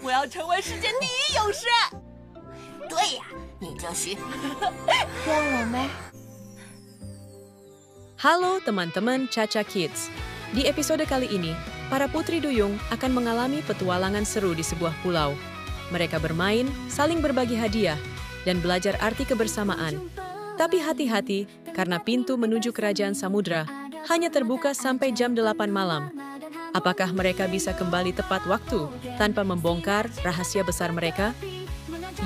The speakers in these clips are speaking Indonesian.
我要成为世界第一勇士。对呀，你这是让我们。Halo teman-teman Caca Kids. Di episode kali ini, para putri duyung akan mengalami petualangan seru di sebuah pulau. Mereka bermain, saling berbagi hadiah, dan belajar arti kebersamaan. Tapi hati-hati, karena pintu menuju kerajaan samudra hanya terbuka sampai jam 8 malam. Apakah mereka bisa kembali tepat waktu tanpa membongkar rahasia besar mereka?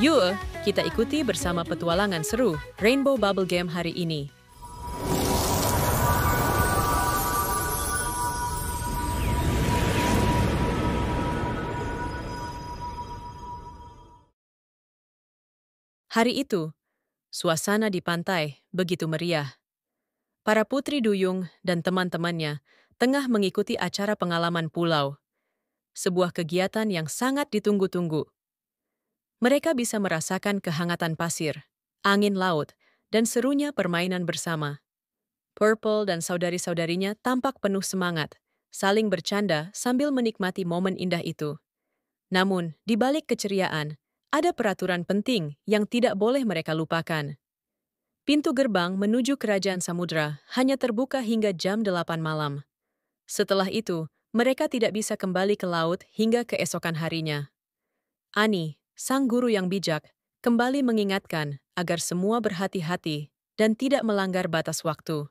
Yuk, kita ikuti bersama petualangan seru Rainbow Bubble Game hari ini. Hari itu, suasana di pantai begitu meriah. Para putri duyung dan teman-temannya tengah mengikuti acara pengalaman pulau. Sebuah kegiatan yang sangat ditunggu-tunggu. Mereka bisa merasakan kehangatan pasir, angin laut, dan serunya permainan bersama. Purple dan saudari-saudarinya tampak penuh semangat, saling bercanda sambil menikmati momen indah itu. Namun, di balik keceriaan, ada peraturan penting yang tidak boleh mereka lupakan. Pintu gerbang menuju kerajaan samudra hanya terbuka hingga jam 8 malam. Setelah itu, mereka tidak bisa kembali ke laut hingga keesokan harinya. Annie, sang guru yang bijak, kembali mengingatkan agar semua berhati-hati dan tidak melanggar batas waktu.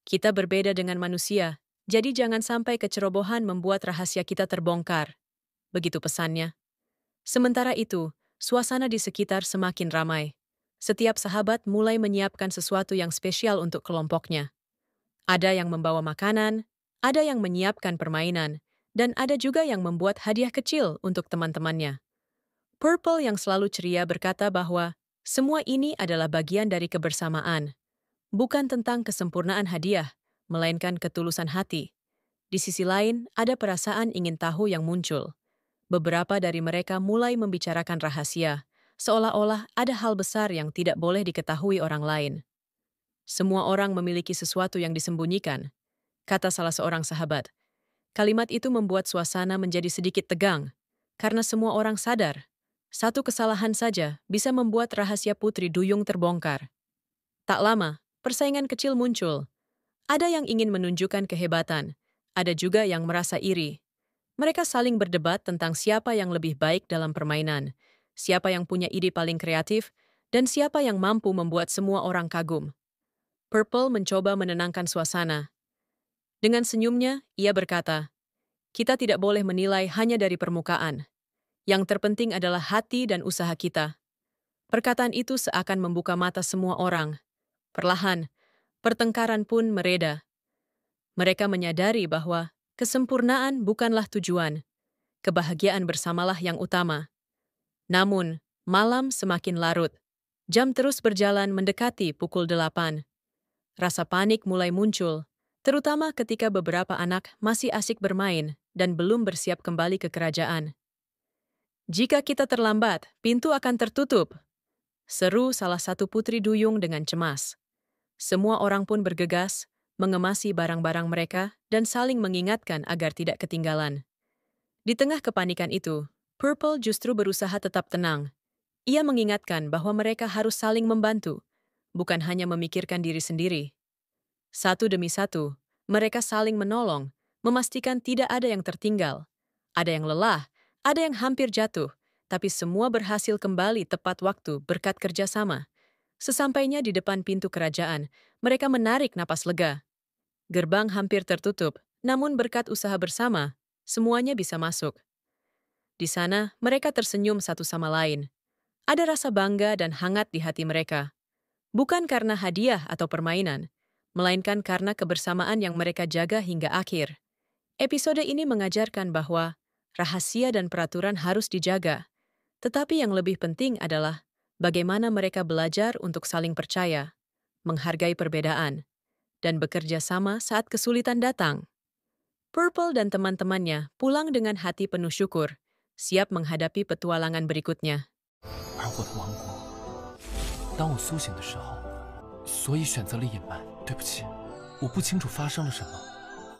Kita berbeda dengan manusia, jadi jangan sampai kecerobohan membuat rahasia kita terbongkar. Begitu pesannya. Sementara itu, suasana di sekitar semakin ramai. Setiap sahabat mulai menyiapkan sesuatu yang spesial untuk kelompoknya. Ada yang membawa makanan, ada yang menyiapkan permainan, dan ada juga yang membuat hadiah kecil untuk teman-temannya. Purple yang selalu ceria berkata bahwa semua ini adalah bagian dari kebersamaan. Bukan tentang kesempurnaan hadiah, melainkan ketulusan hati. Di sisi lain, ada perasaan ingin tahu yang muncul. Beberapa dari mereka mulai membicarakan rahasia, seolah-olah ada hal besar yang tidak boleh diketahui orang lain. Semua orang memiliki sesuatu yang disembunyikan, kata salah seorang sahabat. Kalimat itu membuat suasana menjadi sedikit tegang, karena semua orang sadar, satu kesalahan saja bisa membuat rahasia putri duyung terbongkar. Tak lama, persaingan kecil muncul. Ada yang ingin menunjukkan kehebatan, ada juga yang merasa iri. Mereka saling berdebat tentang siapa yang lebih baik dalam permainan, siapa yang punya ide paling kreatif, dan siapa yang mampu membuat semua orang kagum. Purple mencoba menenangkan suasana. Dengan senyumnya, ia berkata, "Kita tidak boleh menilai hanya dari permukaan. Yang terpenting adalah hati dan usaha kita." Perkataan itu seakan membuka mata semua orang. Perlahan, pertengkaran pun mereda. Mereka menyadari bahwa kesempurnaan bukanlah tujuan. Kebahagiaan bersamalah yang utama. Namun, malam semakin larut. Jam terus berjalan mendekati pukul 8. Rasa panik mulai muncul, terutama ketika beberapa anak masih asik bermain dan belum bersiap kembali ke kerajaan. "Jika kita terlambat, pintu akan tertutup," seru salah satu putri duyung dengan cemas. Semua orang pun bergegas, mengemasi barang-barang mereka dan saling mengingatkan agar tidak ketinggalan. Di tengah kepanikan itu, Purple justru berusaha tetap tenang. Ia mengingatkan bahwa mereka harus saling membantu, bukan hanya memikirkan diri sendiri. Satu demi satu, mereka saling menolong, memastikan tidak ada yang tertinggal. Ada yang lelah, ada yang hampir jatuh, tapi semua berhasil kembali tepat waktu berkat kerjasama. Sesampainya di depan pintu kerajaan, mereka menarik napas lega. Gerbang hampir tertutup, namun berkat usaha bersama, semuanya bisa masuk. Di sana, mereka tersenyum satu sama lain. Ada rasa bangga dan hangat di hati mereka. Bukan karena hadiah atau permainan, melainkan karena kebersamaan yang mereka jaga hingga akhir. Episode ini mengajarkan bahwa rahasia dan peraturan harus dijaga. Tetapi yang lebih penting adalah bagaimana mereka belajar untuk saling percaya, menghargai perbedaan, dan bekerja sama saat kesulitan datang. Purple dan teman-temannya pulang dengan hati penuh syukur, siap menghadapi petualangan berikutnya. 而我的王国，当我苏醒的时候，所以选择了隐瞒。对不起，我不清楚发生了什么。